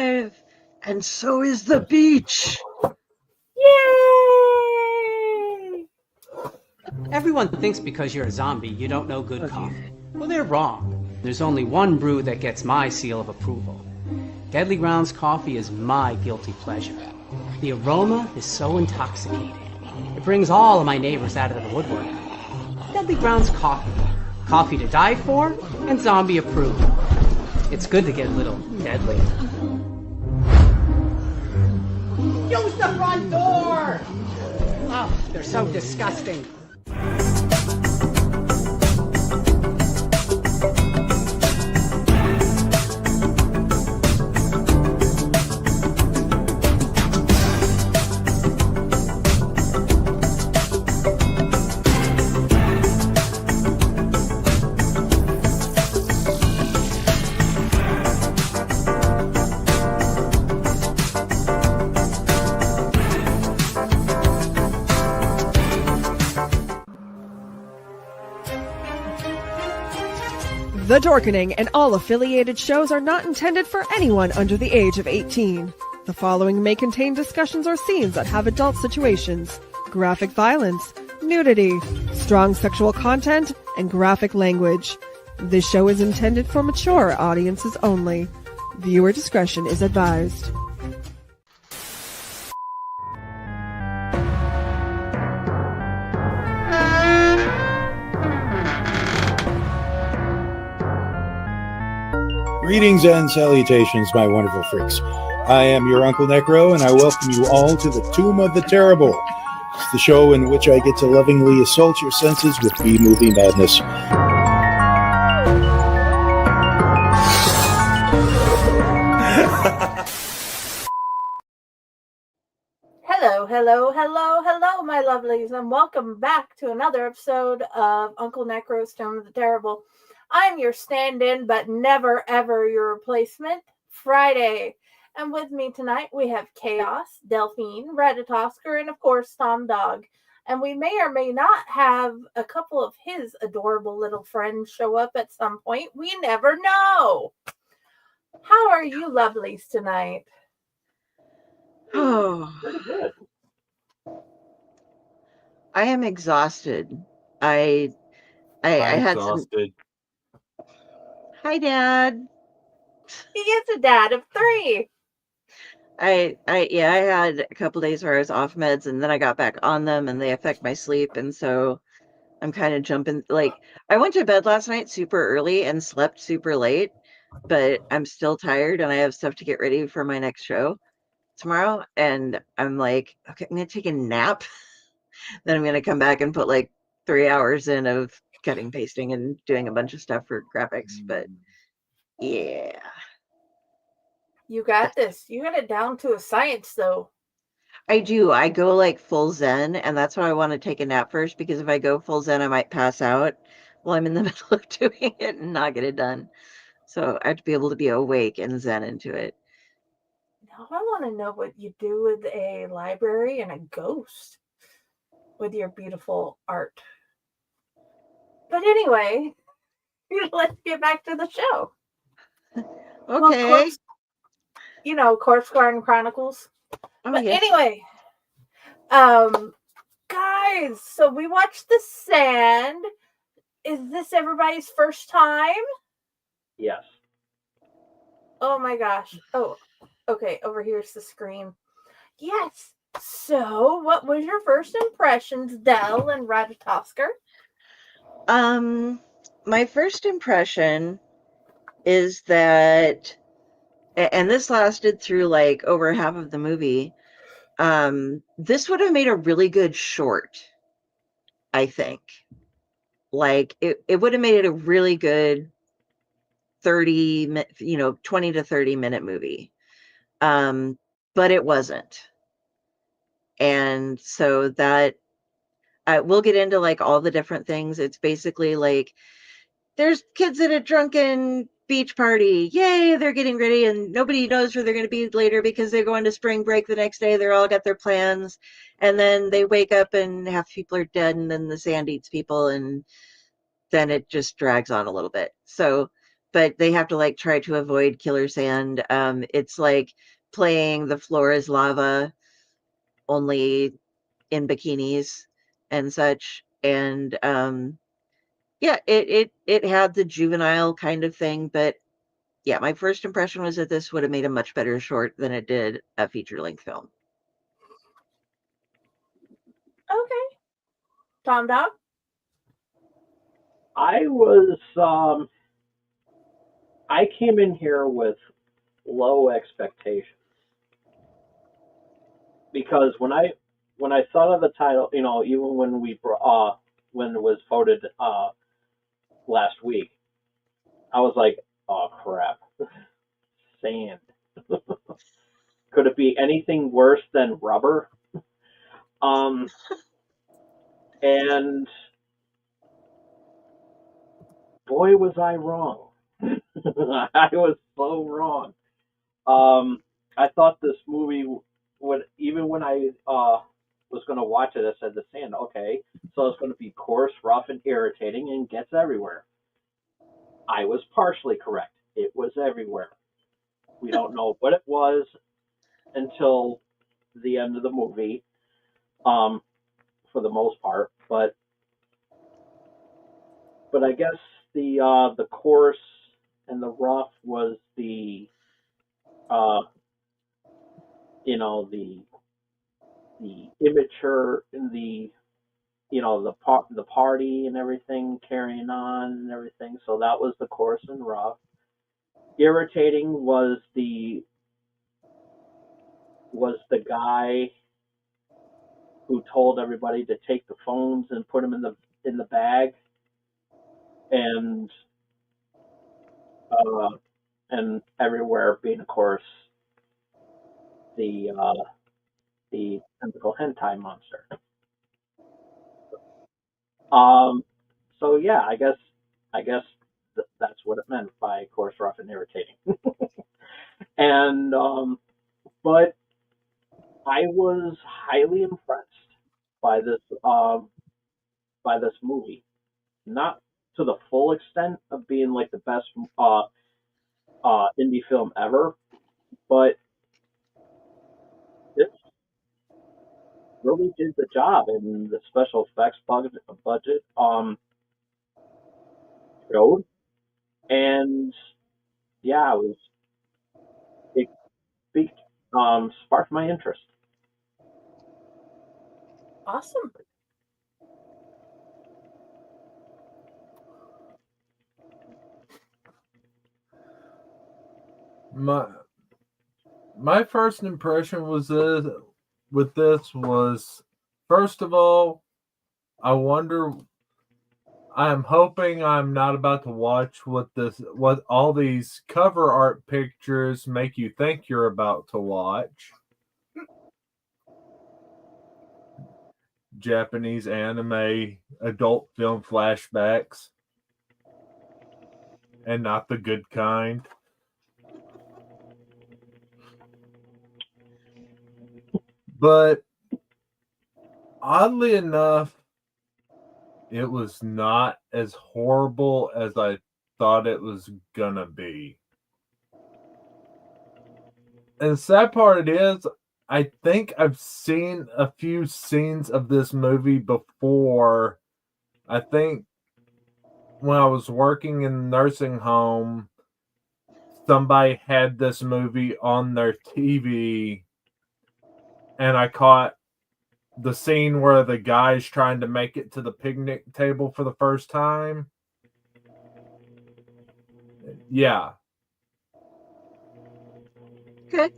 alive! And so is the beach! Yay! Everyone thinks because you're a zombie, you don't know good coffee. Well, they're wrong. There's only one brew that gets my seal of approval. Deadly Grounds coffee is my guilty pleasure. The aroma is so intoxicating. It brings all of my neighbors out of the woodwork. Deadly Grounds coffee. Coffee to die for and zombie approved. It's good to get a little deadly. Use the front door! Oh, they're so disgusting. The Dorkening and all affiliated shows are not intended for anyone under the age of 18. The following may contain discussions or scenes that have adult situations, graphic violence, nudity, strong sexual content, and graphic language. This show is intended for mature audiences only. Viewer discretion is advised. Greetings and salutations, my wonderful freaks. I am your Uncle NecRo, and I welcome you all to the Tomb of the Terrible. It's the show in which I get to lovingly assault your senses with B-movie madness. Hello, my lovelies, and welcome back to another episode of Uncle NecRo's Tomb of the Terrible. I'm your stand-in, but never, ever your replacement, Friday. And with me tonight, we have Chaos, Delphine, Ratatosker, and of course, Tom Dog. And we may or may not have a couple of his adorable little friends show up at some point. We never know. How are you lovelies tonight? Oh, I am exhausted. I had exhausted. Hi, Dad. He is a dad of 3. I had a couple days where I was off meds, and then I got back on them, and they affect my sleep, and so I'm kind of jumping. Like, I went to bed last night super early and slept super late, but I'm still tired, and I have stuff to get ready for my next show tomorrow, and I'm like, okay, I'm gonna take a nap. Then I'm gonna come back and put like 3 hours in of cutting, pasting, and doing a bunch of stuff for graphics. But yeah, You got this. You got it down to a science, though. I do. I go like full zen, and that's why I want to take a nap first, because if I go full zen, I might pass out while I'm in the middle of doing it and not get it done. So I have to be able to be awake and zen into it. Now I want to know what you do with a library and a ghost with your beautiful art. But anyway, let's get back to the show. Okay. Well, Corpse Garden Chronicles. Oh, but yes. anyway, guys, so we watched The Sand. Is this everybody's first time? Yes. Oh my gosh. Oh, okay. Over here's the screen. Yes. So, what was your first impressions, Del and Ratatosker? My first impression is that, and this lasted through like over half of the movie, this would have made a really good short, I think. Like, it would have made it a really good 20 to 30 minute movie. But it wasn't. And so that, we'll get into like all the different things. It's basically like, there's kids at a drunken beach party. Yay, they're getting ready, and nobody knows where they're going to be later because they're going to spring break the next day. They're all got their plans. And then they wake up and half people are dead, and then the sand eats people, and then it just drags on a little bit. So but they have to like try to avoid killer sand. It's like playing The Floor is Lava, only in bikinis and such. And yeah, it had the juvenile kind of thing, but yeah, my first impression was that this would have made a much better short than it did a feature-length film. Okay. Tom Dog? I came in here with low expectations because when I thought of the title, even when when it was voted last week, I was like, oh crap, sand. Could it be anything worse than rubber? And boy, was I wrong. I was so wrong. I thought this movie would, even when I was going to watch it, I said the sand, okay, so it's going to be coarse, rough, and irritating and gets everywhere. I was partially correct. It was everywhere. We don't know what it was until the end of the movie, for the most part, but I guess the coarse and the rough was the the immature and the the party and everything carrying on and everything. So that was the coarse and rough. Irritating was the guy who told everybody to take the phones and put them in the bag, and everywhere being, of course, the tentacle hentai monster. So yeah, I guess that's what it meant by coarse, rough, and irritating. And but I was highly impressed by this movie. Not to the full extent of being like the best indie film ever, but it really did the job, and the special effects budget showed, and yeah, it piqued, sparked my interest. Awesome. My first impression was with this was, first of all, I'm hoping I'm not about to watch what all these cover art pictures make you think you're about to watch. Japanese anime adult film flashbacks, and not the good kind. But oddly enough, it was not as horrible as I thought it was gonna be. And the sad part is, I think I've seen a few scenes of this movie before. I think when I was working in a nursing home, somebody had this movie on their TV, and I caught the scene where the guy's trying to make it to the picnic table for the first time. Yeah. Okay.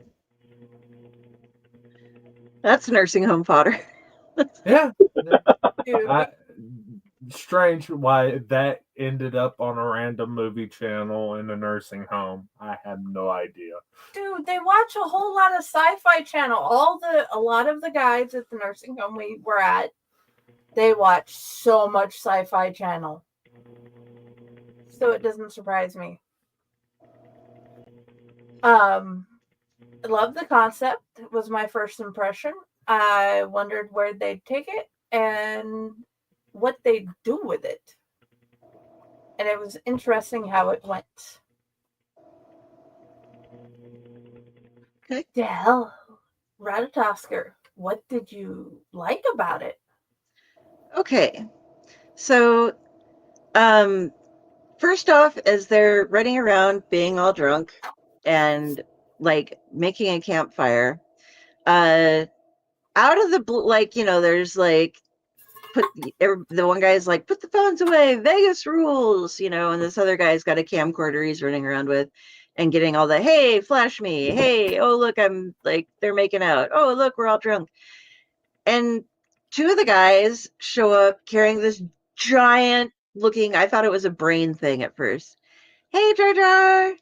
That's nursing home fodder. Yeah. Dude, Strange why that ended up on a random movie channel in a nursing home. I had no idea. dude, they watch a whole lot of Sci-Fi Channel. A lot of the guys at the nursing home we were at, they watch so much Sci-Fi Channel. So it doesn't surprise me. I love the concept. It was my first impression. I wondered where they'd take it and what they'd do with it. And it was interesting how it went. Del Ratatosker, what did you like about it? Okay. So, first off, as they're running around being all drunk and like making a campfire, out of the blue, like, there's like, the one guy's like, put the phones away, Vegas rules, and this other guy's got a camcorder he's running around with and getting all the, hey, flash me, hey, oh, look, I'm like, they're making out, oh, look, we're all drunk. And two of the guys show up carrying this giant looking, I thought it was a brain thing at first. Hey, Jar Jar.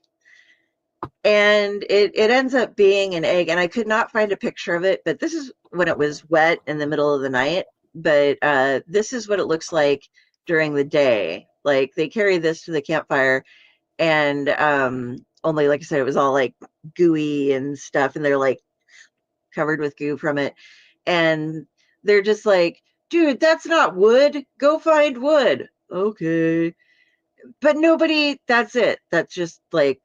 And it ends up being an egg, and I could not find a picture of it, but this is when it was wet in the middle of the night. But this is what it looks like during the day. Like, they carry this to the campfire, and only, like I said, it was all like gooey and stuff, and they're like covered with goo from it. And they're just like, dude, that's not wood. Go find wood. Okay. But nobody, that's it. That's just like,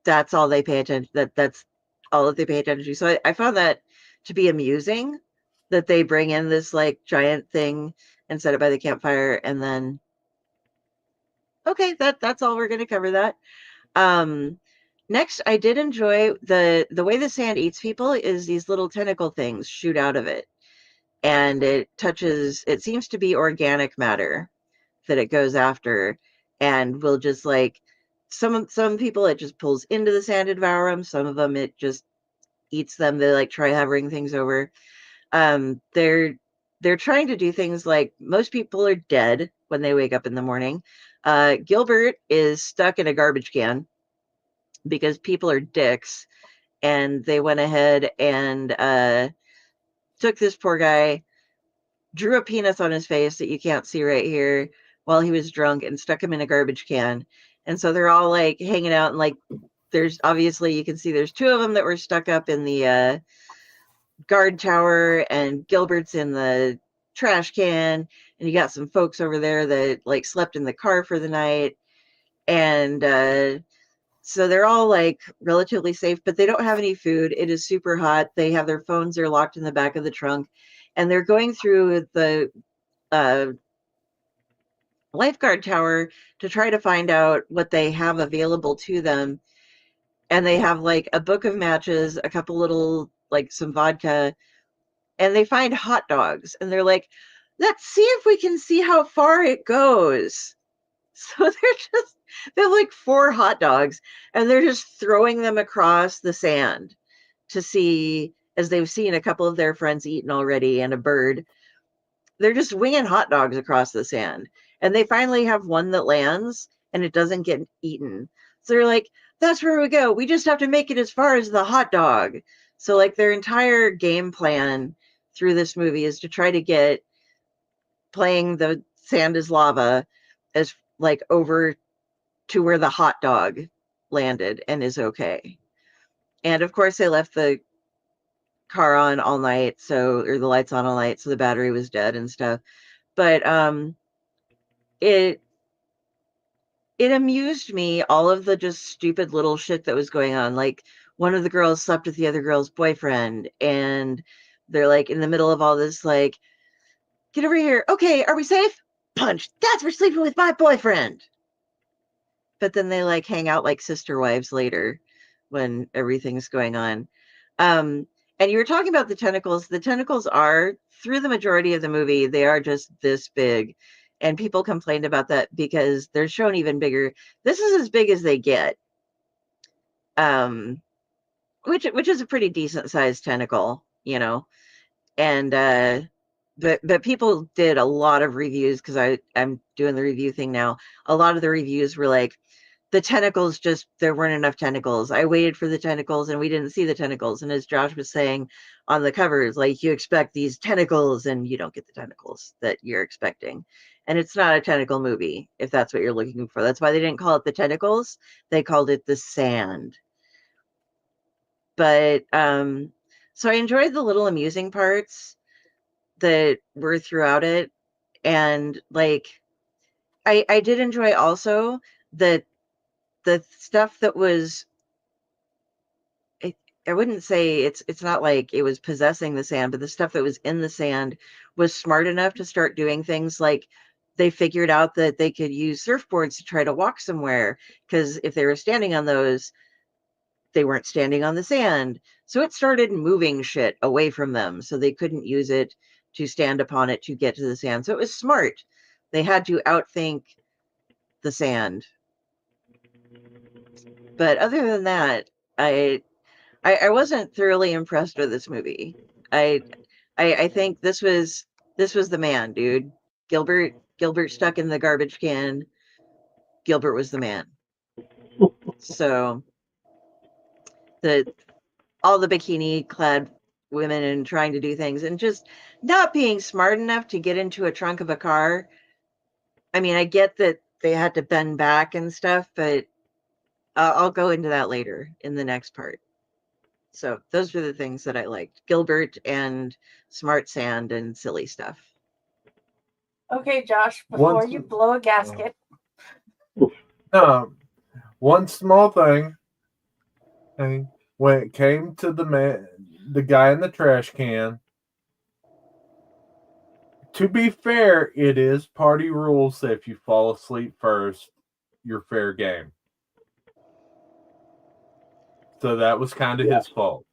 that's all they pay attention. That's all that they pay attention to. So I found that to be amusing, that they bring in this like giant thing and set it by the campfire, and then okay, that's all, we're gonna cover that. Next, I did enjoy the way the sand eats people is these little tentacle things shoot out of it, and it seems to be organic matter that it goes after, and will just like, some people it just pulls into the sand to devour them. Some of them it just eats them. They like try hovering things over. They're trying to do things like, most people are dead when they wake up in the morning. Gilbert is stuck in a garbage can because people are dicks, and they went ahead and took this poor guy, drew a penis on his face that you can't see right here while he was drunk, and stuck him in a garbage can. And so they're all like hanging out, and like, there's obviously, you can see there's two of them that were stuck up in the guard tower, and Gilbert's in the trash can, and you got some folks over there that like slept in the car for the night. And so they're all like relatively safe, but they don't have any food. It is super hot. They have their phones, they're locked in the back of the trunk, and they're going through the lifeguard tower to try to find out what they have available to them. And they have like a book of matches, a couple little, like some vodka, and they find hot dogs, and they're like, let's see if we can see how far it goes. So they're like 4 hot dogs, and they're just throwing them across the sand to see, as they've seen a couple of their friends eaten already and a bird. They're just winging hot dogs across the sand, and they finally have one that lands and it doesn't get eaten. So they're like, that's where we go. We just have to make it as far as the hot dog. So like, their entire game plan through this movie is to try to get playing the sand is lava as like over to where the hot dog landed and is okay. And of course they left the car on all night, or the lights on all night, so the battery was dead and stuff. But it amused me, all of the just stupid little shit that was going on. Like, one of the girls slept with the other girl's boyfriend, and they're like in the middle of all this, like, get over here. Okay, are we safe? Punch. That's for sleeping with my boyfriend. But then they like hang out like sister wives later when everything's going on. And you were talking about the tentacles. The tentacles are, through the majority of the movie, they are just this big. And people complained about that because they're shown even bigger. This is as big as they get. Which is a pretty decent sized tentacle, And but people did a lot of reviews, because I'm doing the review thing now. A lot of the reviews were like, the tentacles, just, there weren't enough tentacles. I waited for the tentacles and we didn't see the tentacles. And as Josh was saying on the covers, like, you expect these tentacles and you don't get the tentacles that you're expecting. And it's not a tentacle movie, if that's what you're looking for. That's why they didn't call it the tentacles. They called it the sand. But so I enjoyed the little amusing parts that were throughout it. And like, I did enjoy also that the stuff that was, wouldn't say it's not like it was possessing the sand, but the stuff that was in the sand was smart enough to start doing things like they figured out that they could use surfboards to try to walk somewhere, because if they were standing on those, they weren't standing on the sand. So it started moving shit away from them, so they couldn't use it to stand upon it to get to the sand. So it was smart. They had to outthink the sand. But other than that, I wasn't thoroughly impressed with this movie. I I think this was the man, dude. Gilbert stuck in the garbage can. Gilbert was the man. So the all the bikini clad women and trying to do things and just not being smart enough to get into a trunk of a car. I mean, I get that they had to bend back and stuff, but I'll go into that later in the next part. So those were the things that I liked. Gilbert and smart sand and silly stuff. Okay, Josh, before you blow a gasket. One small thing. Okay, when it came to the guy in the trash can, to be fair, it is party rules that if you fall asleep first, you're fair game. So that was kind of his fault.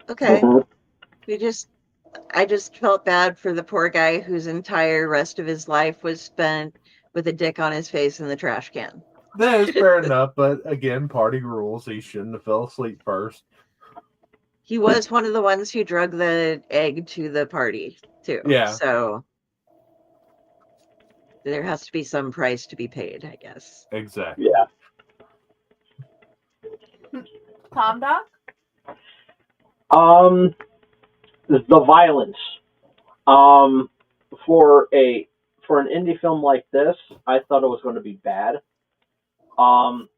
Okay. Mhm. I just felt bad for the poor guy whose entire rest of his life was spent with a dick on his face in the trash can. That is fair enough, but again, party rules. He shouldn't have fell asleep first. He was one of the ones who drug the egg to the party, too. Yeah. So there has to be some price to be paid, I guess. Exactly. Yeah. Tom Doc? The violence. For an indie film like this, I thought it was going to be bad. A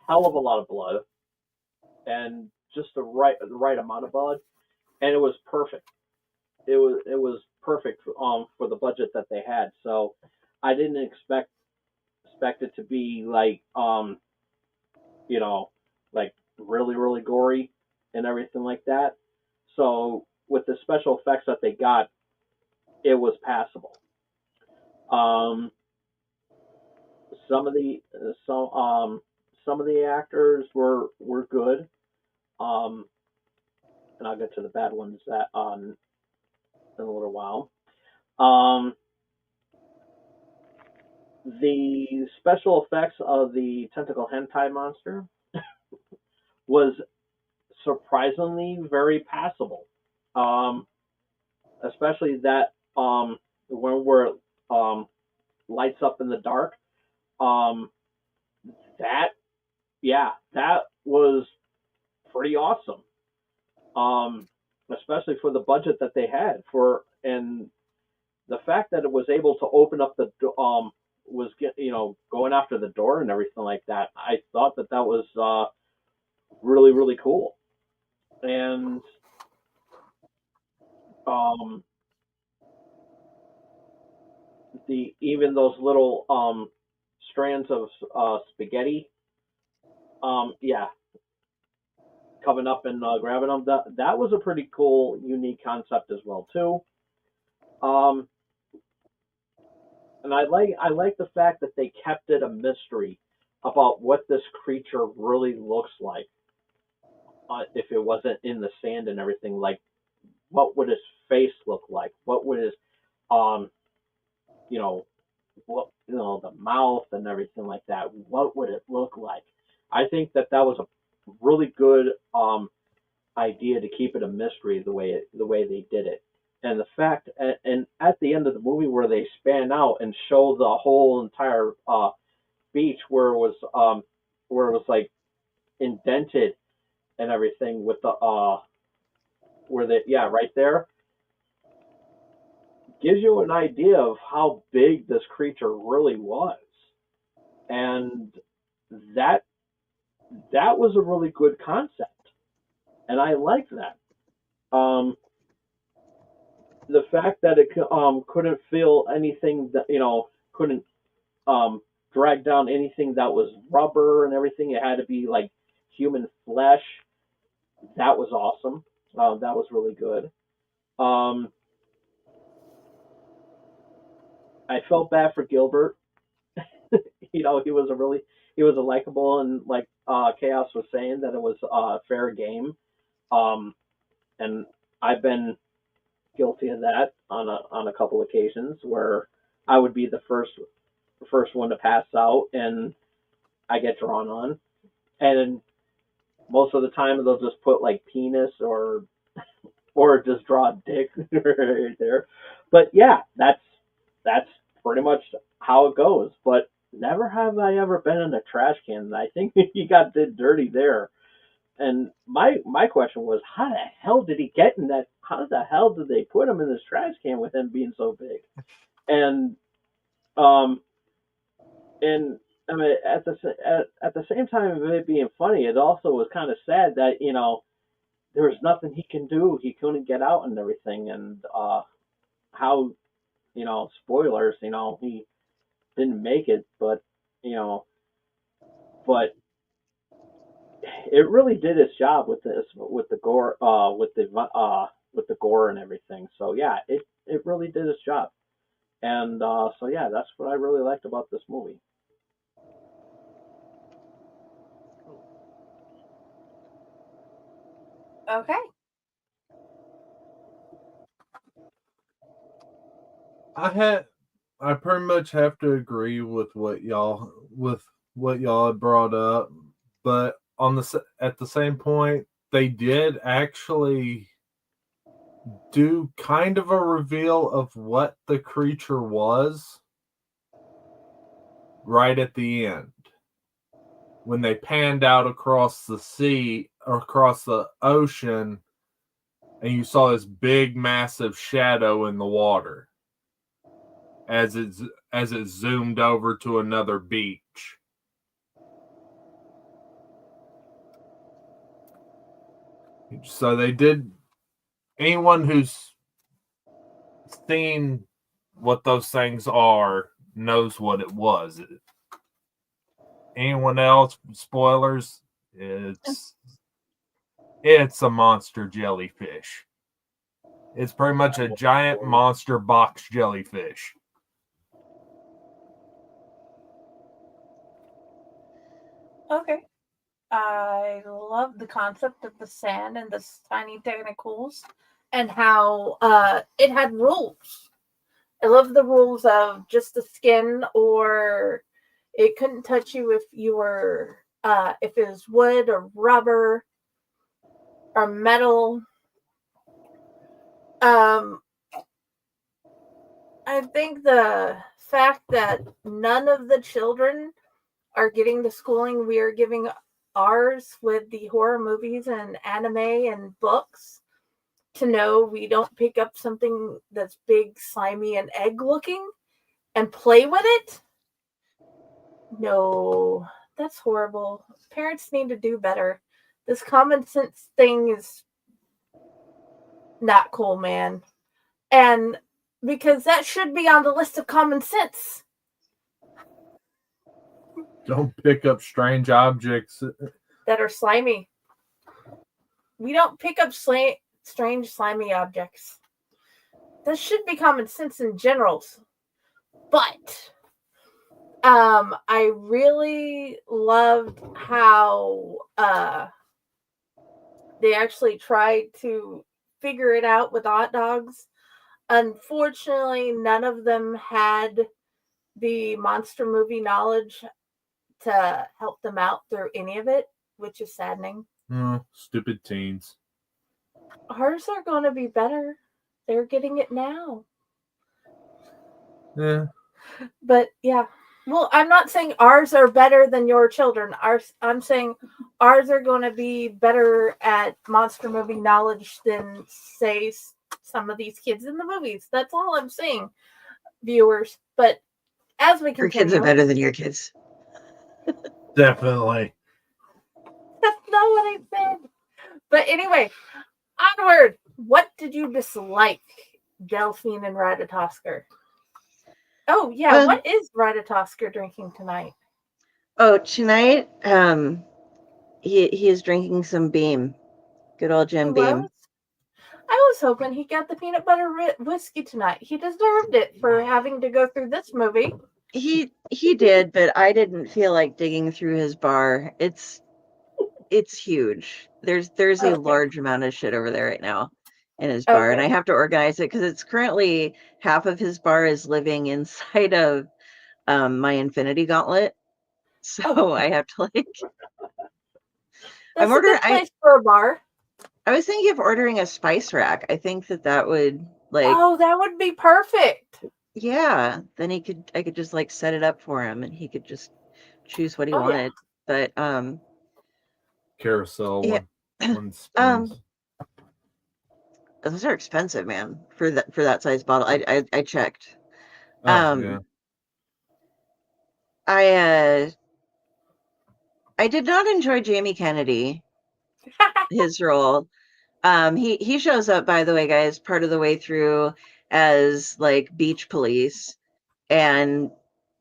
hell of a lot of blood, and just the right amount of blood, and it was perfect. It was perfect for the budget that they had. So I didn't expect it to be like like really gory and everything like that. So with the special effects that they got, it was passable. Um, some of the some of the actors were good. And I'll get to the bad ones that in a little while. The special effects of the tentacle hentai monster was surprisingly very passable. Especially that where it lights up in the dark. That that was pretty awesome. Especially for the budget that they had and the fact that it was able to open up the was going after the door and everything like that. I thought that was really cool. And even those little strands of spaghetti coming up and grabbing them, that was a pretty cool, unique concept as well too. And I like the fact that they kept it a mystery about what this creature really looks like. If it wasn't in the sand and everything, like what would his face look like? What would his the mouth and everything like that? What would it look like? I think that was a really good idea to keep it a mystery the way they did it. And the fact, and at the end of the movie where they span out and show the whole entire beach where it was like indented and everything with the right there, gives you an idea of how big this creature really was. And that was a really good concept, and I like that. The fact that it couldn't feel anything that couldn't drag down anything that was rubber and everything. It had to be like human flesh. That was awesome. That was really good. I felt bad for Gilbert. He was a likable, and like Chaos was saying, that it was fair game. And I've been guilty of that on a couple occasions where I would be the first one to pass out, and I get drawn on, and most of the time they'll just put like penis or just draw a dick right there. But yeah, that's pretty much how it goes. But never have I ever been in a trash can. I think he got did dirty there. And my question was, how the hell did he get in that? How the hell did they put him in this trash can with him being so big? And and I mean, at the same time of it being funny, it also was kind of sad that there was nothing he can do. He couldn't get out and everything, and how spoilers, he didn't make it, but but it really did its job with the gore, with the gore and everything. So yeah, it really did its job, and so yeah, that's what I really liked about this movie. Okay. I pretty much have to agree with what y'all had brought up, but at the same point, they did actually do kind of a reveal of what the creature was right at the end when they panned out across the sea or across the ocean, and you saw this big, massive shadow in the water as it zoomed over to another beach. So they did. Anyone who's seen what those things are knows what it was. Anyone else? Spoilers. It's a monster jellyfish. It's pretty much a giant monster box jellyfish. Okay. I love the concept of the sand and the tiny tentacles and how it had rules. I love the rules of just the skin, or it couldn't touch you if you were if it was wood or rubber or metal. I think the fact that none of the children are getting the schooling we are giving ours with the horror movies and anime and books, to know we don't pick up something that's big, slimy, and egg looking and play with it. No, that's horrible. Parents need to do better. This common sense thing is not cool, man. And because that should be on the list of common sense. Don't pick up strange objects that are slimy. We don't pick up strange, slimy objects. That should be common sense in general. But I really loved how they actually tried to figure it out with hot dogs. Unfortunately, none of them had the monster movie knowledge to help them out through any of it, which is saddening. Stupid teens. Ours are going to be better. They're getting it now. Yeah. But yeah. Well, I'm not saying ours are better than your children. I'm saying ours are going to be better at monster movie knowledge than, say, some of these kids in the movies. That's all I'm saying, viewers. But as we continue... Your kids are better than your kids. Definitely. That's not what I said. But anyway, onward. What did you dislike, Delphine and Ratatosker? Oh, yeah. What is Ratatosker drinking tonight? Oh, tonight, He is drinking some Beam. Good old Jim Beam. I was hoping he got the peanut butter whiskey tonight. He deserved it for having to go through this movie. He did, but I didn't feel like digging through his bar. It's huge. There's a large amount of shit over there right now in his bar, and I have to organize it because it's currently half of his bar is living inside of my Infinity Gauntlet. So I have to like. That's a good place for a bar. I was thinking of ordering a spice rack. I think that would like. Oh, that would be perfect. Yeah, then I could just like set it up for him, and he could just choose what he wanted. Yeah. But carousel yeah. one spins. Those are expensive, man, for that size bottle. I checked. Yeah. I did not enjoy Jamie Kennedy, his role. He shows up, by the way, guys, part of the way through as like beach police, and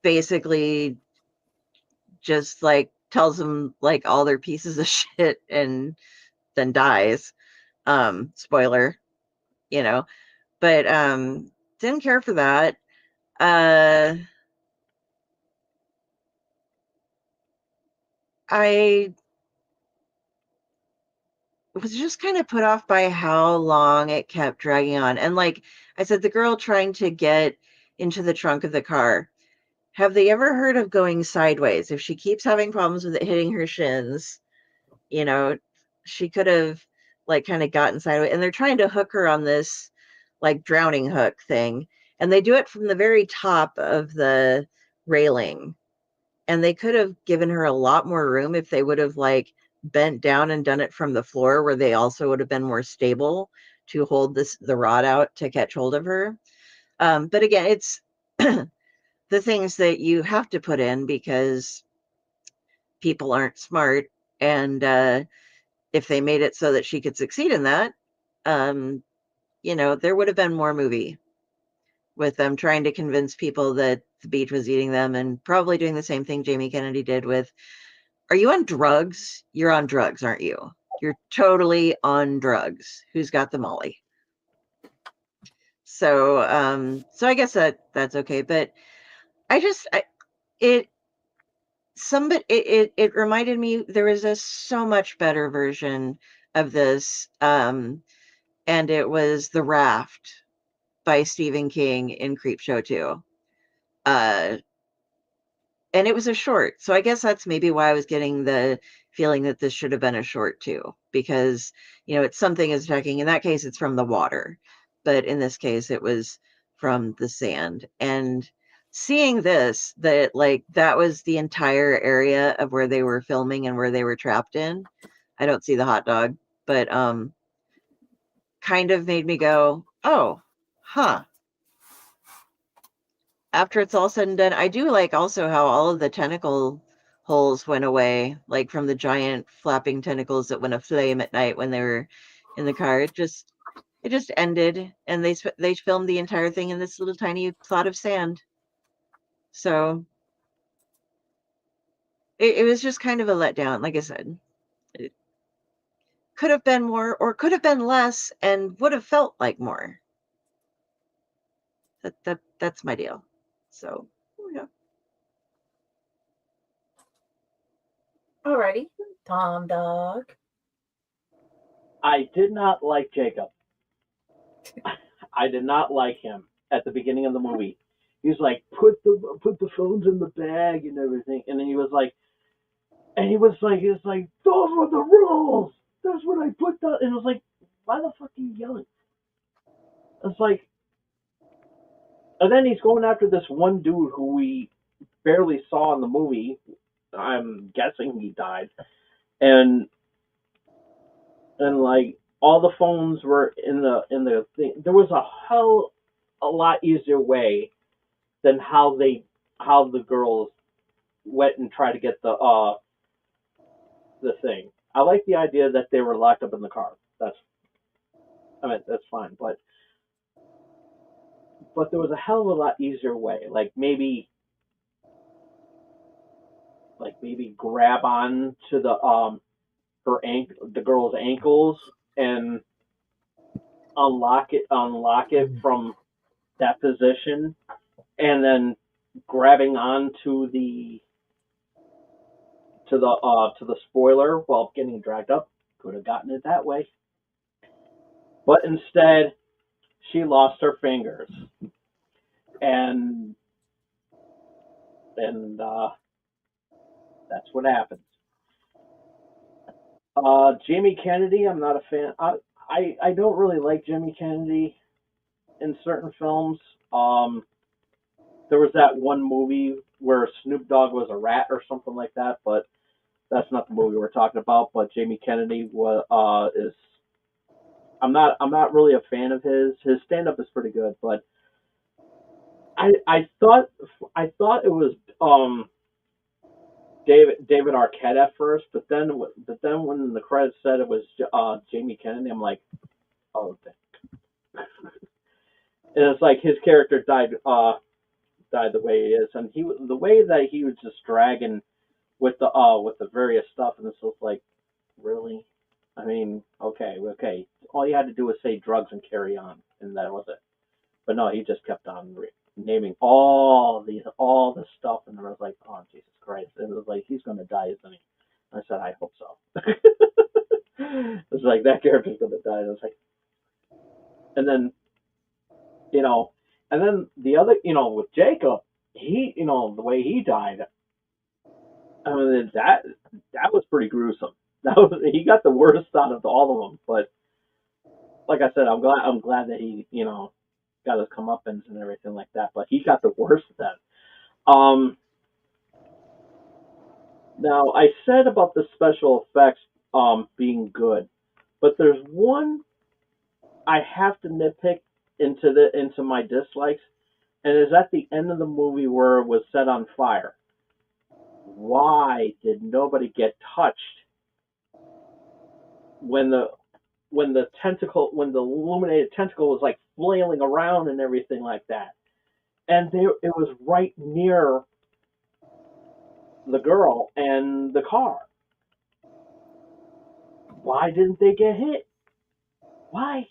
basically just like tells them like all their pieces of shit and then dies. Spoiler, you know. But didn't care for that. I was just kind of put off by how long it kept dragging on. And like I said, the girl trying to get into the trunk of the car. Have they ever heard of going sideways? If she keeps having problems with it hitting her shins, you know, she could have like kind of gotten sideways. And they're trying to hook her on this like drowning hook thing. And they do it from the very top of the railing. And they could have given her a lot more room if they would have like bent down and done it from the floor, where they also would have been more stable to hold the rod out to catch hold of her. But again, it's the things that you have to put in because people aren't smart. And if they made it so that she could succeed in that, there would have been more movie with them trying to convince people that the beach was eating them, and probably doing the same thing Jamie Kennedy did with, are you on drugs? You're on drugs, aren't you? You're totally on drugs. Who's got the molly? So I guess that's okay. But it reminded me there was a so much better version of this. And it was The Raft by Stephen King in Creepshow 2. And it was a short. So I guess that's maybe why I was getting the feeling that this should have been a short too, because, it's something is attacking. In that case, it's from the water. But in this case, it was from the sand. And seeing this, that was the entire area of where they were filming and where they were trapped in. I don't see the hot dog, but kind of made me go, oh, huh. After it's all said and done, I do like also how all of the tentacle holes went away, like from the giant flapping tentacles that went aflame at night when they were in the car. It just ended, and they filmed the entire thing in this little tiny plot of sand. So it was just kind of a letdown. Like I said, it could have been more, or could have been less, and would have felt like more. That's my deal. So yeah. Alrighty, Tom Dog. I did not like Jacob. I did not like him at the beginning of the movie. He's like, put the phones in the bag and everything, and then he was like, those were the rules. That's what I put down. And it was like, why the fuck are you yelling? It's like, and then he's going after this one dude who we barely saw in the movie. I'm guessing he died, and like all the phones were in the thing. There was a lot easier way than how the girls went and tried to get the thing. I like the idea that they were locked up in the car. That's fine, but there was a hell of a lot easier way. Like maybe grab on to the the girl's ankles and unlock it from that position, and then grabbing onto the to the spoiler while getting dragged up. Could have gotten it that way, but instead she lost her fingers, and that's what happens. Jamie Kennedy, I'm not a fan. I don't really like Jamie Kennedy in certain films. There was that one movie where Snoop Dogg was a rat or something like that, but that's not the movie we're talking about. But Jamie Kennedy is. I'm not really a fan of his. His stand up is pretty good, but I thought it was David Arquette at first, but then when the credits said it was Jamie Kennedy, I'm like, oh, and it's like his character died the way he is, and the way that he was just dragging with the various stuff, and this was like, really, I mean, okay, all you had to do was say drugs and carry on, and that was it. But no, he just kept on naming all the stuff, and I was like, oh, Jesus Christ. It was like, he's going to die, isn't he? I said, I hope so. It's like, that character's going to die. And I was like, and then, and then the other, with Jacob, he, the way he died, I mean, that was pretty gruesome. He got the worst out of all of them. But like I said, I'm glad that he, got his comeuppance and everything like that. But he got the worst of that. Now I said about the special effects being good, but there's one I have to nitpick into my dislikes, and it's at the end of the movie where it was set on fire. Why did nobody get touched when the illuminated tentacle was like flailing around and everything like that? And it was right near the girl and the car. Why didn't they get hit? Why?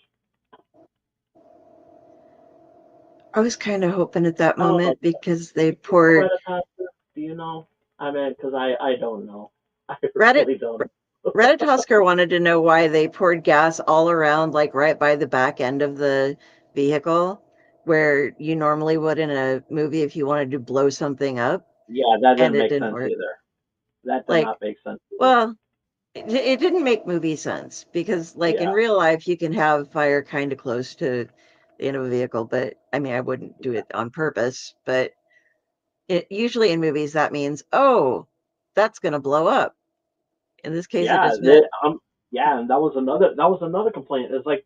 I was kind of hoping at that moment because they poured. Do you know? I mean, because I don't know. I Reddit, really don't. Reddit Husker wanted to know why they poured gas all around, like right by the back end of the vehicle, where you normally would in a movie if you wanted to blow something up. Yeah, that didn't And it make didn't sense work. either. That did Like, not make sense either. well, it didn't make movie sense because, like, in real life, you can have fire kind of close to the end of a vehicle, but I mean, I wouldn't do it on purpose. But usually in movies, that means, oh, that's going to blow up. In this case, it just meant. And that was another complaint. It's like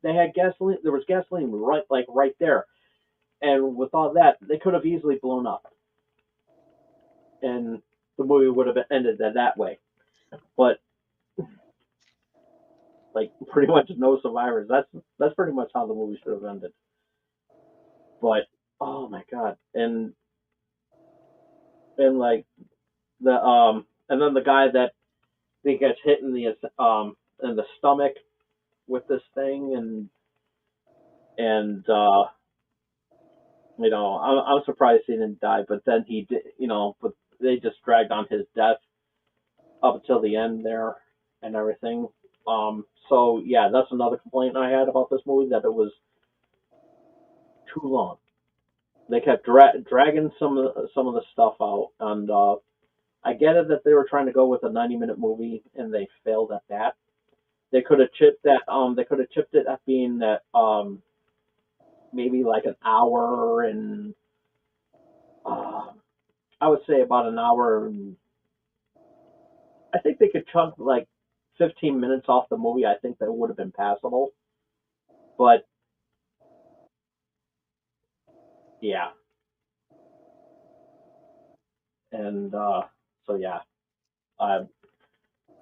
they had gasoline. There was gasoline right there, and with all that, they could have easily blown up, and the movie would have ended that way. But like pretty much no survivors. That's pretty much how the movie should have ended. But oh my god, and like the and then the guy that he gets hit in the stomach with this thing, and I'm surprised he didn't die, but then he did, but they just dragged on his death up until the end there and everything. So yeah, that's another complaint I had about this movie, that it was too long. They kept dragging some of the stuff out, and I get it that they were trying to go with a 90-minute movie, and they failed at that. They could have chipped that. They could have chipped it at being that maybe like an hour, and I would say about an hour. And I think they could chunk like 15 minutes off the movie. I think that would have been passable. But yeah, and so yeah,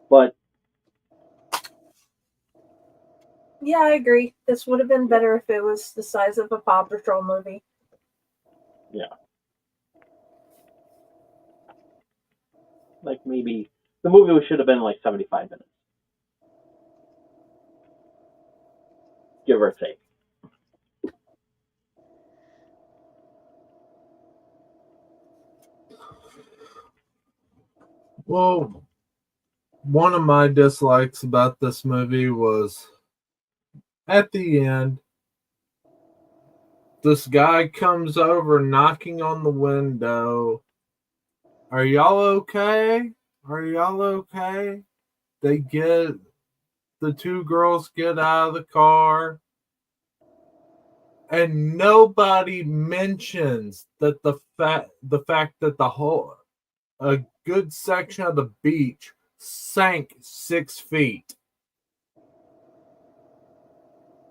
but yeah, I agree. This would have been better if it was the size of a Paw Patrol movie. Yeah. Like maybe the movie should have been like 75 minutes. give or take. Well, one of my dislikes about this movie was at the end, this guy comes over knocking on the window. Are y'all okay? Are y'all okay? The two girls get out of the car, and nobody mentions that the fact that a good section of the beach sank 6 feet.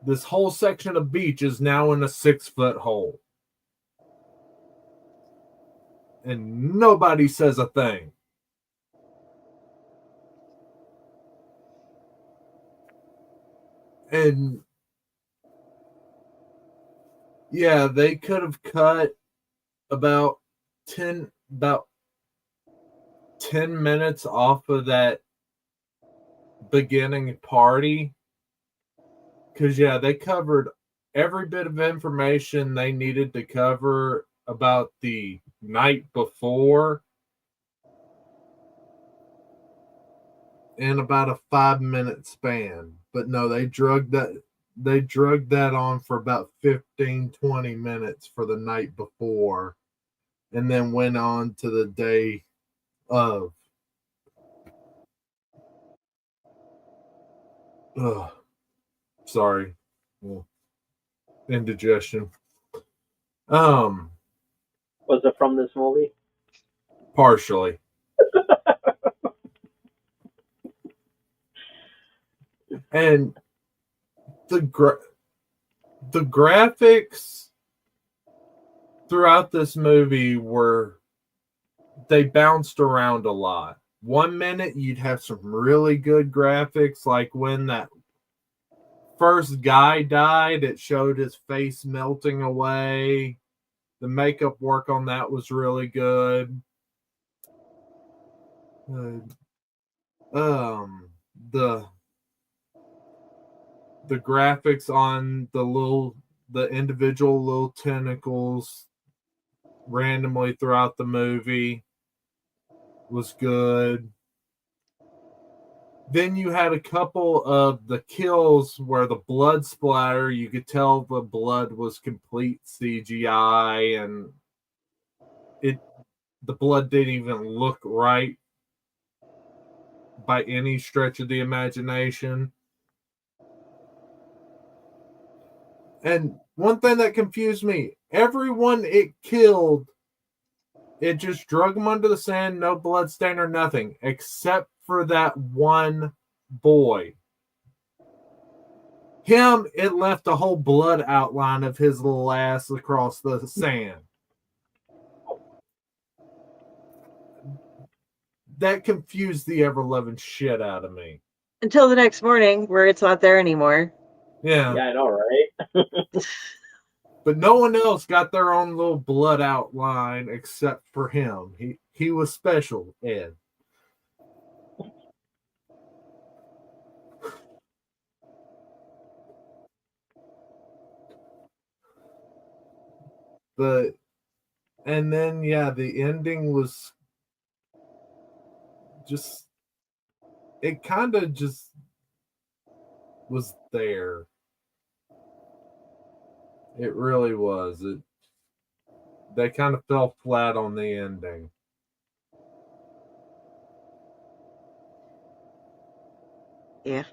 This whole section of beach is now in a 6-foot hole. And nobody says a thing. And yeah, they could have cut about 10 minutes off of that beginning party. Because, yeah, they covered every bit of information they needed to cover about the night before in about a 5-minute span. But no, they drugged that on for about 15-20 minutes for the night before, and then went on to the day of. Sorry. Indigestion. Was it from this movie? Partially. And the graphics throughout this movie they bounced around a lot. 1 minute you'd have some really good graphics, like when that first guy died, it showed his face melting away. The makeup work on that was really good. The graphics on the individual little tentacles randomly throughout the movie was good. Then you had a couple of the kills where the blood splatter, you could tell the blood was complete CGI, and the blood didn't even look right by any stretch of the imagination. And one thing that confused me, everyone it killed, it just drug them under the sand, no blood stain or nothing, except for that one boy. Him, it left a whole blood outline of his little ass across the sand. That confused the ever-loving shit out of me. Until the next morning, where it's not there anymore. Yeah. Yeah, I know, right? But no one else got their own little blood outline except for him. He was special, Ed. And then, yeah, the ending was just, it kind of just was there. It really was. They kind of fell flat on the ending. Yeah.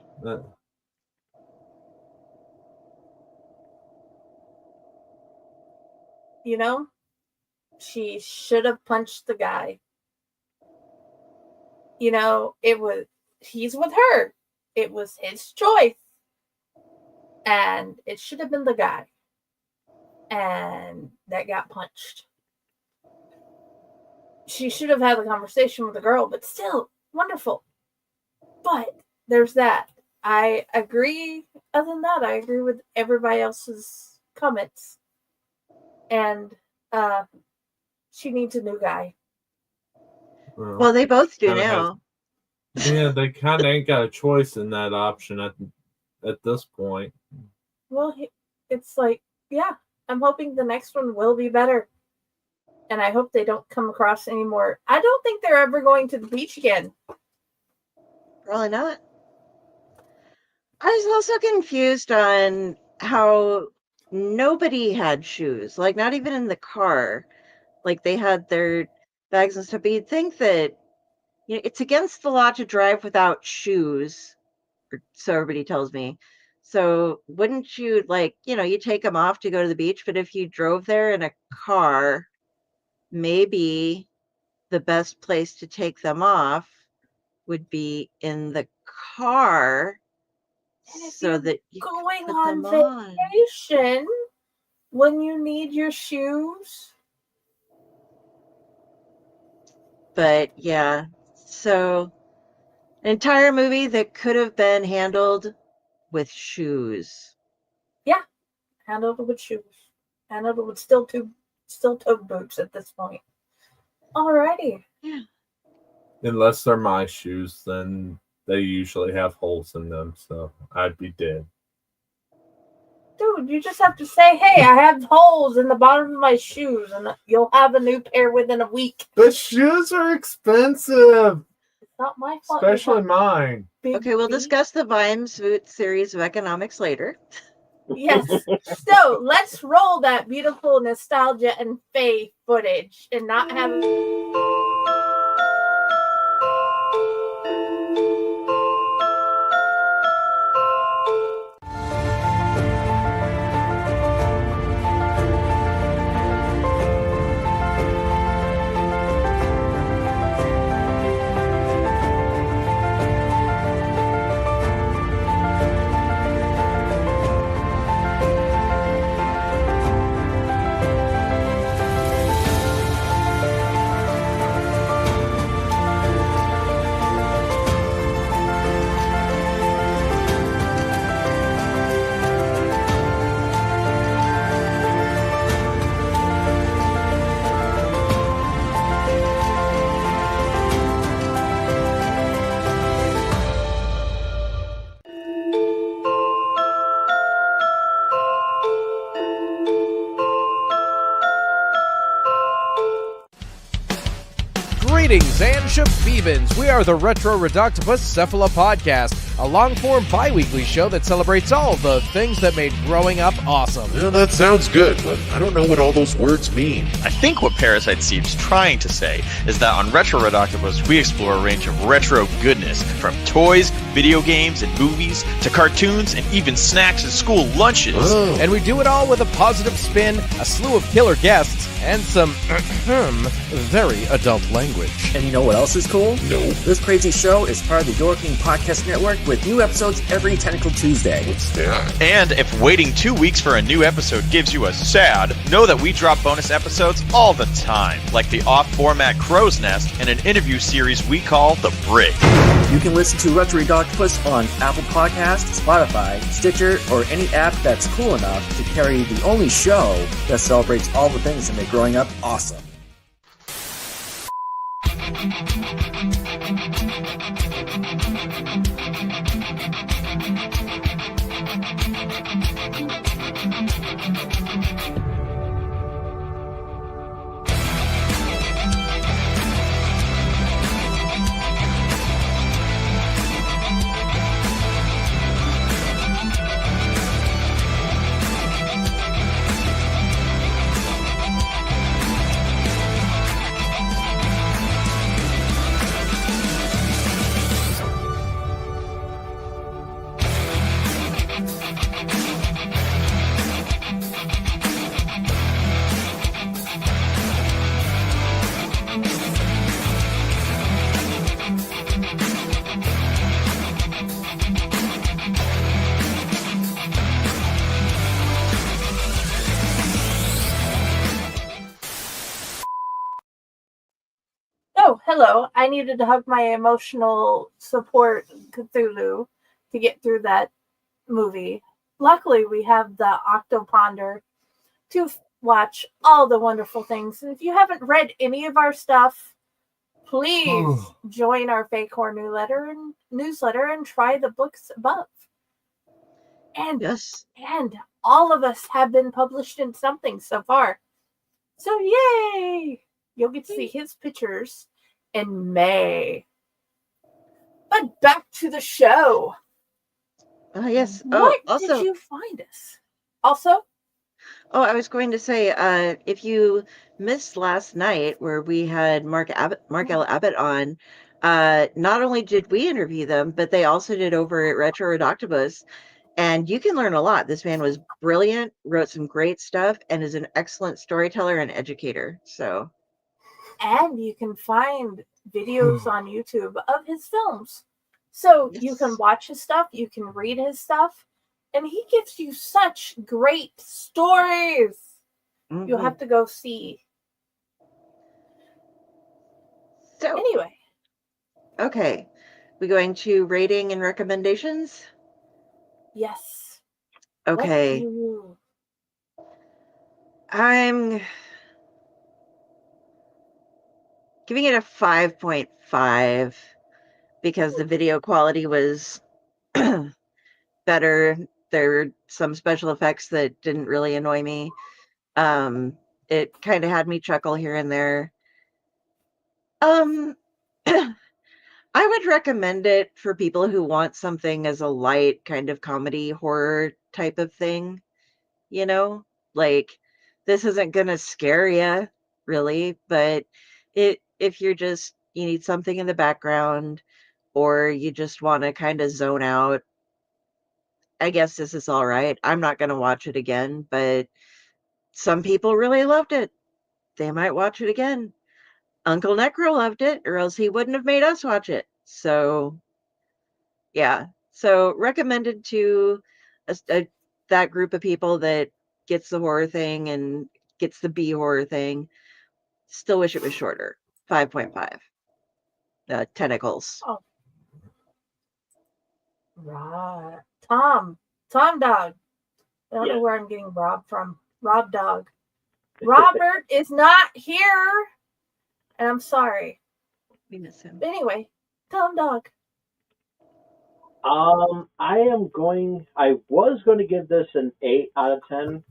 You know, she should have punched the guy. You know, he's with her. It was his choice. And it should have been the guy. And that got punched. She should have had a conversation with the girl, but still, wonderful. But there's that. I agree. Other than that, I agree with everybody else's comments. And she needs a new guy. Well, they both do now. Yeah, they kind of ain't got a choice in that option at this point. Well, it's like, yeah, I'm hoping the next one will be better. And I hope they don't come across anymore. I don't think they're ever going to the beach again. Probably not. I was also confused on how nobody had shoes, like not even in the car. Like they had their bags and stuff. But you'd think that it's against the law to drive without shoes, or so everybody tells me. So wouldn't you you take them off to go to the beach? But if you drove there in a car, maybe the best place to take them off would be in the car so that you going put on them on. vacation when you need your shoes. But yeah, so an entire movie that could have been handled with shoes. Yeah, handled with shoes. Handled with still toe boots at this point. Alrighty. Yeah. Unless they're my shoes, then they usually have holes in them, so I'd be dead. Dude, you just have to say, hey, I have holes in the bottom of my shoes, and you'll have a new pair within a week. The shoes are expensive. It's not my fault. Especially mine. Okay, we'll discuss the Vimes series of economics later. Yes. So let's roll that beautiful nostalgia and faith footage and not have. Greetings and shabibans. We are the Retro Reductibus Cephala Podcast, a long-form bi-weekly show that celebrates all the things that made growing up awesome. Well, that sounds good, but I don't know what all those words mean. I think what Parasite seems trying to say is that on Retro Reductibus, we explore a range of retro goodness, from toys, video games, and movies, to cartoons, and even snacks and school lunches. Oh. And we do it all with a positive spin, a slew of killer guests, and some very adult language. And you know what else is cool? No. This crazy show is part of the Your King Podcast Network with new episodes every Tentacle Tuesday. What's that? And if waiting 2 weeks for a new episode gives you a sad, know that we drop bonus episodes all the time, like the off-format Crow's Nest and an interview series we call The Brick. You can listen to Retro Reductibus on Apple Podcasts, Spotify, Stitcher, or any app that's cool enough to carry the only show that celebrates all the things that make growing up awesome. Oh, hello. I needed to hug my emotional support Cthulhu to get through that movie. Luckily, we have the Octoponder to watch all the wonderful things. And if you haven't read any of our stuff, please join our Fake Horror newsletter and try the books above. And Yes. and all of us have been published in something so far. So yay! You'll get to see his pictures in May. But back to the show. Yes. What did Also, you find us? Also, I was going to say, if you missed last night where we had Mark L. Abbott on, not only did we interview them, but they also did over at Retro Redoctopus, and you can learn a lot. This man was brilliant, wrote some great stuff, and is an excellent storyteller and educator. So, and you can find videos on YouTube of his films. So you can yes. watch his stuff, you can read his stuff, and he gives you such great stories. You'll have to go see. So, Anyway, okay, we going to rating and recommendations? yes. Okay. What do you... I'm giving it a 5.5 because the video quality was better. There were some special effects that didn't really annoy me. It kind of had me chuckle here and there. Um, I would recommend it for people who want something as a light kind of comedy horror type of thing. You know, like this isn't gonna scare you really, but if you're just you need something in the background or you just want to kind of zone out, I guess this is all right. I'm not gonna watch it again, but some people really loved it. They might watch it again. Uncle Necro loved it, or else he wouldn't have made us watch it. So yeah, so recommended to that group of people that gets the horror thing and gets the B horror thing. Still wish it was shorter. 5.5. Tentacles. Oh. Right. Tom Dog. I don't know where I'm getting Rob from. Rob Dog. Robert is not here. And I'm sorry. We miss him. But anyway, Tom Dog. I was going to give this an 8 out of 10.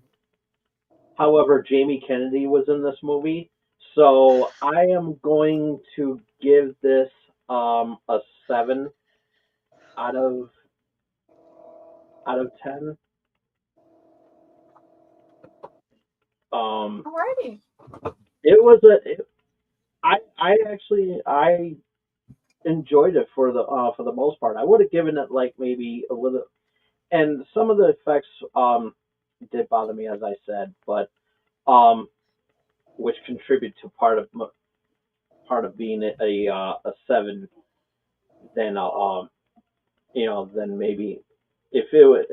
However, Jamie Kennedy was in this movie. So I am going to give this a 7 out of 10. Alrighty. It was I enjoyed it for the most part. I would have given it like maybe a little, and some of the effects did bother me, as I said, but which contribute to part of being a 7. Then then maybe if the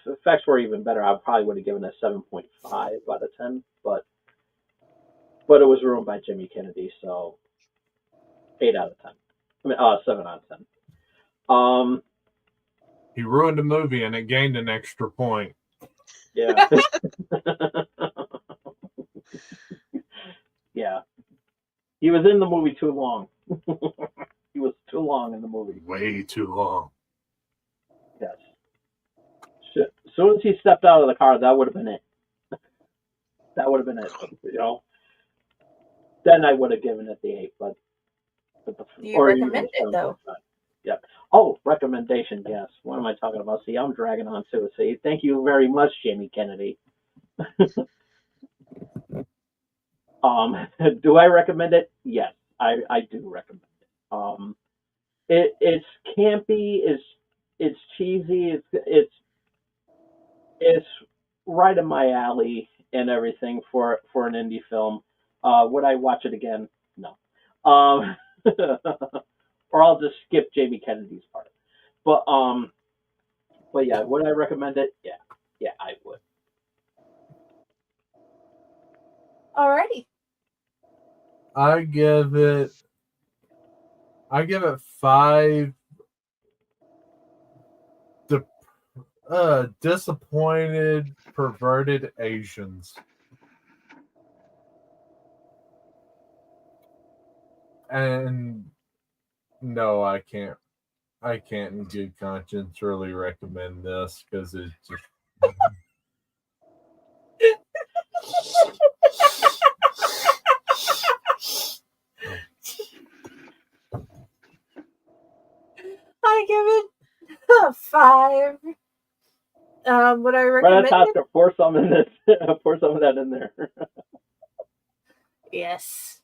effects were even better, I probably would have given it a 7.5 out of 10. But it was ruined by Jimmy Kennedy, so 8 out of 10. I mean, 7 out of 10. He ruined the movie and it gained an extra point. Yeah. Yeah. He was in the movie too long. He was too long in the movie. Way too long. Yes. As soon as he stepped out of the car, that would have been it. That would have been it. Then I would have given it the 8, but You recommend it though. Yep. Oh, recommendation, yes. What am I talking about? See, I'm dragging on too. See, thank you very much, Jamie Kennedy. Do I recommend it? Yes, I do recommend it. It's campy, it's cheesy, it's right in my alley and everything for an indie film. Would I watch it again? No. Or I'll just skip Jamie Kennedy's part. But yeah, would I recommend it? Yeah, I would. Alrighty. I give it 5 disappointed, perverted Asians. And no, I can't I can't in good conscience really recommend this because it's just. I give it a 5. Would I recommend Oscar, it? pour some in this. Pour some of that in there. Yes.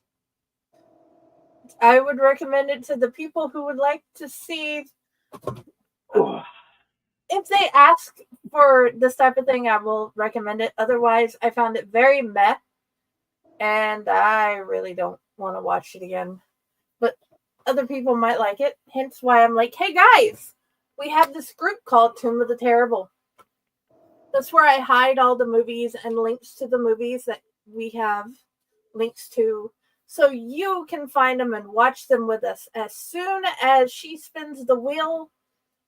I would recommend it to the people who would like to see. If they ask for this type of thing, I will recommend it. Otherwise, I found it very meh, and I really don't want to watch it again. But other people might like it, hence why I'm like, hey guys, we have this group called Tomb of the Terrible. That's where I hide all the movies and links to the movies that we have links to, so you can find them and watch them with us. As soon as she spins the wheel,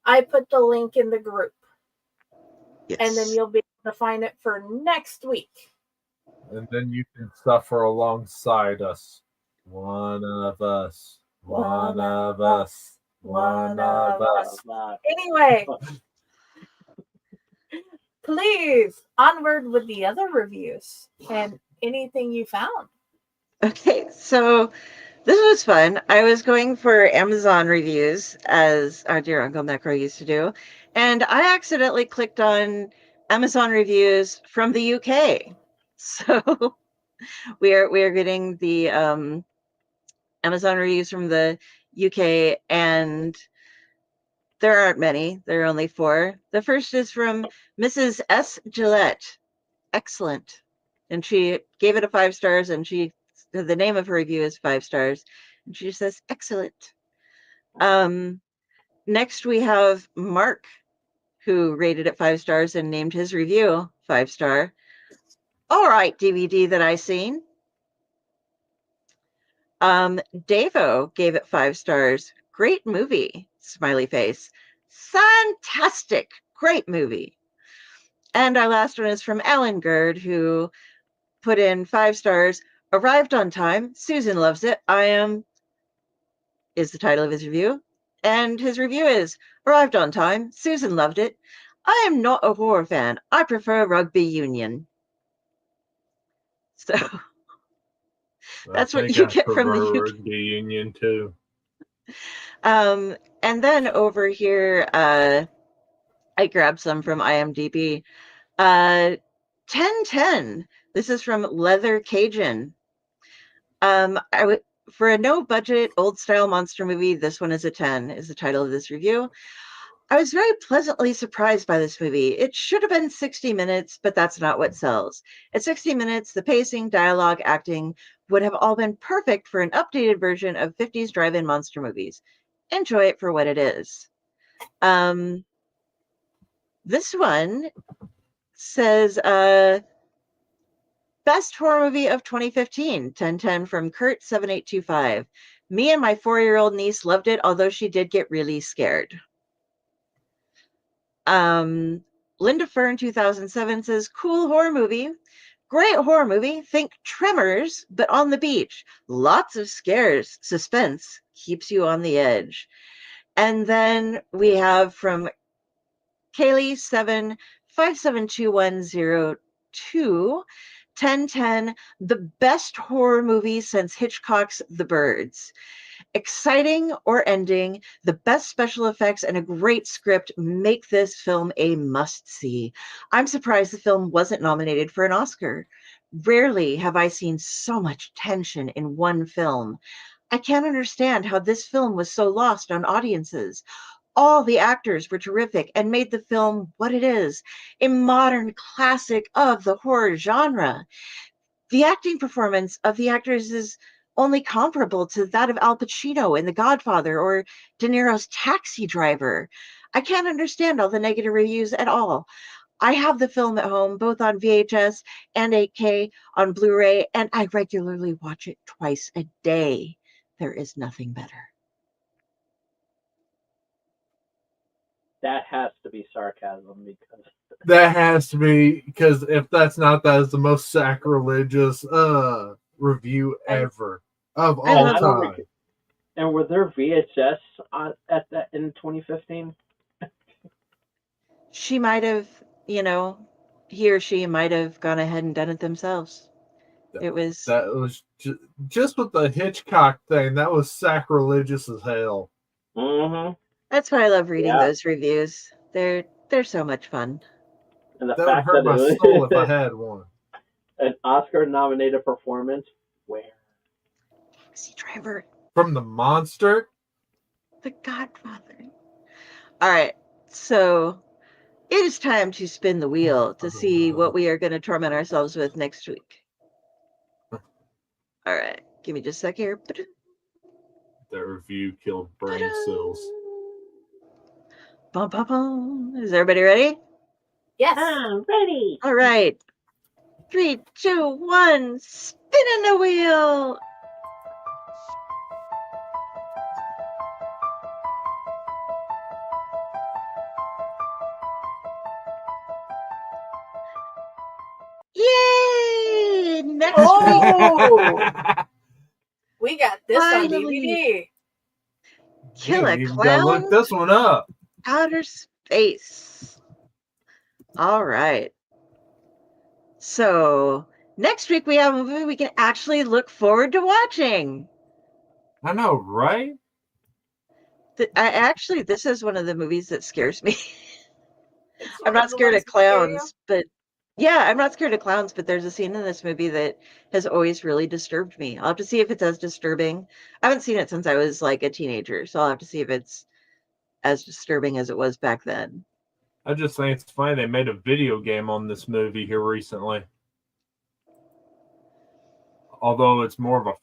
I put the link in the group. Yes. And then you'll be able to find it for next week. And then you can suffer alongside us. One of us. One of us. One of us. Anyway, please, onward with the other reviews and anything you found. Okay, so this was fun. I was going for Amazon reviews, as our dear Uncle Necro used to do, and I accidentally clicked on Amazon reviews from the UK. So we are getting the Amazon reviews from the UK, and there aren't many. There are only 4. The first is from Mrs. S. Gillette. Excellent. And she gave it a 5 stars, and the name of her review is 5 stars. And she says, excellent. Next, we have Mark, who rated it 5 stars and named his review 5 star. All right, DVD that I seen. Davo gave it 5 stars. Great movie, smiley face. Fantastic, great movie. And our last one is from Alan Gerd, who put in 5 stars. Arrived on time. Susan loves it. Is the title of his review. And his review is, arrived on time. Susan loved it. I am not a horror fan. I prefer rugby union. So that's what you get from the UK. Rugby union too. And then over here, I grabbed some from IMDb. 1010. This is from Leather Cajun. For a no-budget, old-style monster movie, this one is a 10, is the title of this review. I was very pleasantly surprised by this movie. It should have been 60 minutes, but that's not what sells. At 60 minutes, the pacing, dialogue, acting would have all been perfect for an updated version of 50s drive-in monster movies. Enjoy it for what it is. This one says, best horror movie of 2015, 1010 from Kurt7825. Me and my 4-year-old niece loved it, although she did get really scared. Linda Fern 2007 says, cool horror movie. Great horror movie. Think Tremors, but on the beach. Lots of scares. Suspense keeps you on the edge. And then we have from Kaylee 7572102, 1010, the best horror movie since Hitchcock's The Birds. Exciting or ending, the best special effects and a great script make this film a must-see. I'm surprised the film wasn't nominated for an Oscar. Rarely have I seen so much tension in one film. I can't understand how this film was so lost on audiences. All the actors were terrific and made the film what it is, a modern classic of the horror genre. The acting performance of the actors is only comparable to that of Al Pacino in The Godfather or De Niro's Taxi Driver. I can't understand all the negative reviews at all. I have the film at home, both on VHS and 8K on Blu-ray, and I regularly watch it twice a day. There is nothing better. That has to be sarcasm, because that has to be, because if that's not, that is the most sacrilegious review ever of all time. And were there VHS at that in 2015? She might have, he or she might have gone ahead and done it themselves. It was. That was just with the Hitchcock thing. That was sacrilegious as hell. Mm-hmm. That's why I love reading those reviews. They're so much fun. And the That would fact hurt that my it soul if I was had one. an Oscar-nominated performance. Where? Taxi Driver. From The Monster? The Godfather. All right, so it is time to spin the wheel to see what we are going to torment ourselves with next week. All right, give me just a sec here. That review killed brain cells. Bum, bum, bum. Is everybody ready? Yes. I'm ready. All right. 3, 2, 1, spinning the wheel. Yay! Next week. We got this Finally. on DVD. Kill a You gotta Clown. look this one up. Outer Space. All right. So next week we have a movie we can actually look forward to watching. I know, right? This is one of the movies that scares me. I'm one not of the scared ones of that scare you? clowns, but yeah, I'm not scared of clowns, but there's a scene in this movie that has always really disturbed me. I'll have to see if it's as disturbing. I haven't seen it since I was like a teenager, so I'll have to see if it's as disturbing as it was back then. I just think it's funny they made a video game on this movie here recently. Although it's more of a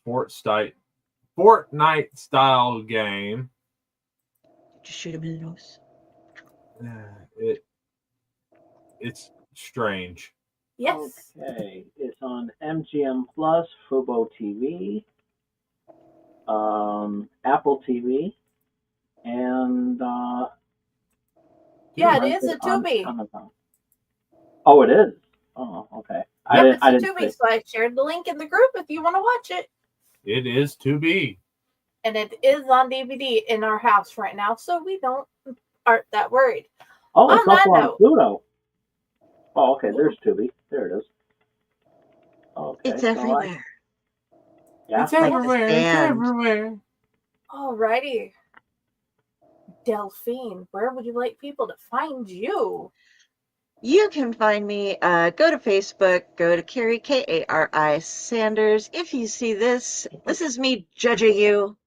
Fortnite style game. Just shoot him in the nose. It's strange. Yes. Okay, it's on MGM Plus, Fubo TV, Apple TV, and Yeah, it rented is a on Tubi. Amazon. Oh, it is. Oh, okay. Yep, I it's a didn't Tubi, see. so I shared the link in the group if you want to watch it. It is to be. And it is on DVD in our house right now, so we aren't that worried. Oh, it's On that also on note- Pluto. Oh, okay. There's Tubi. There it is. Okay. It's everywhere. Yeah. It's everywhere. It's sand. everywhere. Alrighty. Delphine, where would you like people to find you? You can find me, go to Facebook, go to Carrie, Kari Sanders. If you see this is me judging you.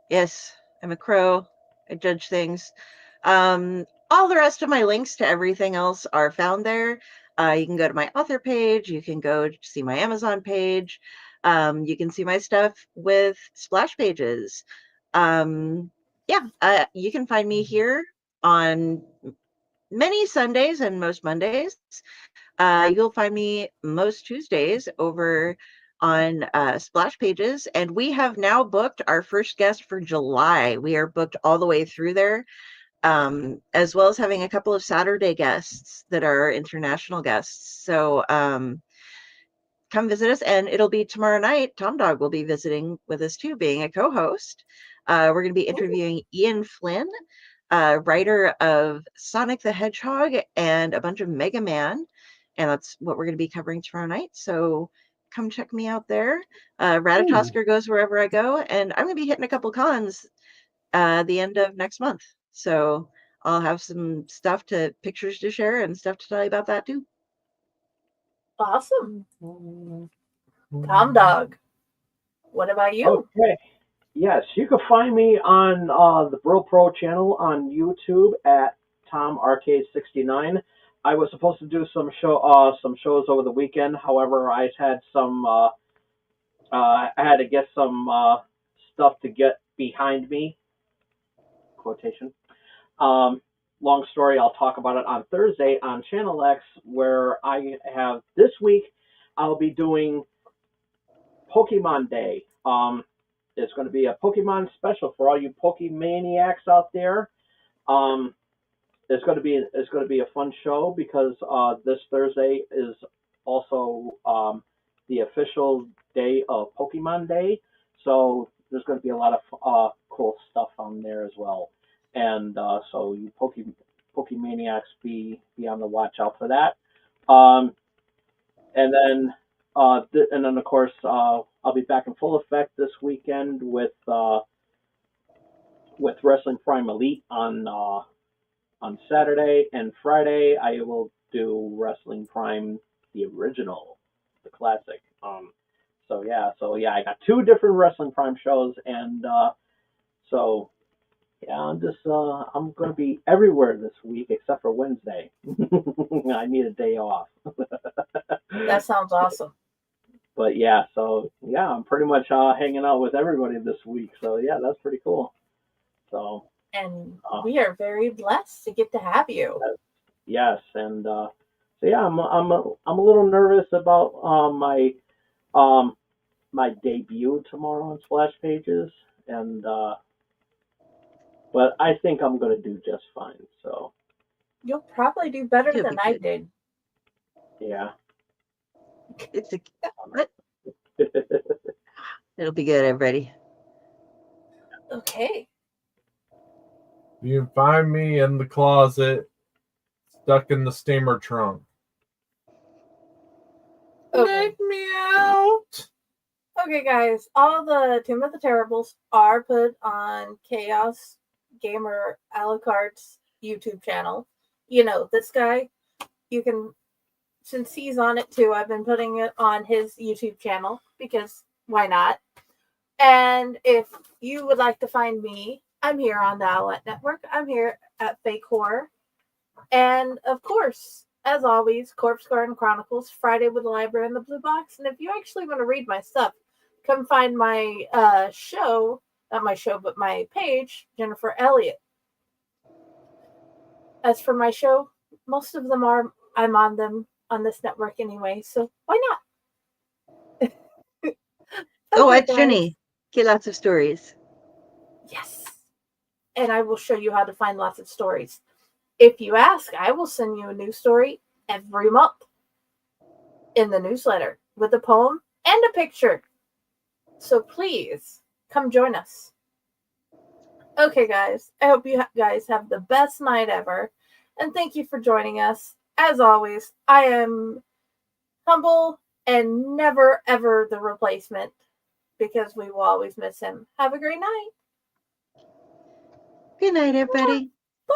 Yes, I'm a crow. I judge things. All the rest of my links to everything else are found there. You can go to my author page. You can go to see my Amazon page. You can see my stuff with splash pages. You can find me here on many Sundays and most Mondays. You'll find me most Tuesdays over on Splash Pages, and we have now booked our first guest for July. We are booked all the way through there, as well as having a couple of Saturday guests that are international guests. So come visit us, and it'll be tomorrow night. Tom Dog will be visiting with us too, being a co-host. We're going to be interviewing Ian Flynn, writer of Sonic the Hedgehog and a bunch of Mega Man. And that's what we're going to be covering tomorrow night. So come check me out there. Ratatosker goes wherever I go. And I'm going to be hitting a couple cons the end of next month. So I'll have some pictures to share and stuff to tell you about that too. Awesome. Tom Dog, what about you? Okay. Yes, you can find me on the Bro Pro channel on YouTube at Tom Arcade 69. I was supposed to do some shows over the weekend. However, I had I had to get some stuff to get behind me. Quotation. Long story. I'll talk about it on Thursday on Channel X, where I have this week. I'll be doing Pokemon Day. It's going to be a Pokemon special for all you Pokemaniacs out there. It's going to be a fun show because this Thursday is also the official day of Pokemon Day. So there's going to be a lot of cool stuff on there as well. And so you Pokemaniacs, be on the watch out for that. And then of course I'll be back in full effect this weekend with Wrestling Prime Elite on Saturday, and Friday I will do Wrestling Prime the original, the classic. So yeah, I got 2 different Wrestling Prime shows, and so yeah, I'm gonna be everywhere this week except for Wednesday. I need a day off. That sounds awesome. But yeah, so yeah, I'm pretty much hanging out with everybody this week. So yeah, that's pretty cool. So and we are very blessed to get to have you. Yes, and so yeah, I'm a little nervous about my debut tomorrow on Splash Pages, and but I think I'm gonna do just fine. So you'll probably do better You'll than be I good. did. Yeah. It's a what? It'll be good, everybody. Okay. You can find me in the closet, stuck in the steamer trunk. Okay. Let me out. Okay, guys, all the Tomb of the Terribles are put on Chaos Gamer a la carte's YouTube channel. You know, this guy, you can, since he's on it too, I've been putting it on his YouTube channel because why not? And if you would like to find me, I'm here on the Owlette Network. I'm here at Fake Horror. And of course, as always, Corpse Garden Chronicles, Friday with the Library in the Blue Box. And if you actually want to read my stuff, come find my show, not my show, but my page, Jennifer Elliott. As for my show, most of them I'm on them on this network anyway, so why not? Oh, Okay, at guys. Jenny. Get lots of stories. Yes. And I will show you how to find lots of stories. If you ask, I will send you a new story every month in the newsletter with a poem and a picture. So please come join us. Okay, guys. I hope you guys have the best night ever. And thank you for joining us. As always, I am humble and never, ever the replacement because we will always miss him. Have a great night. Good night, everybody. Bye.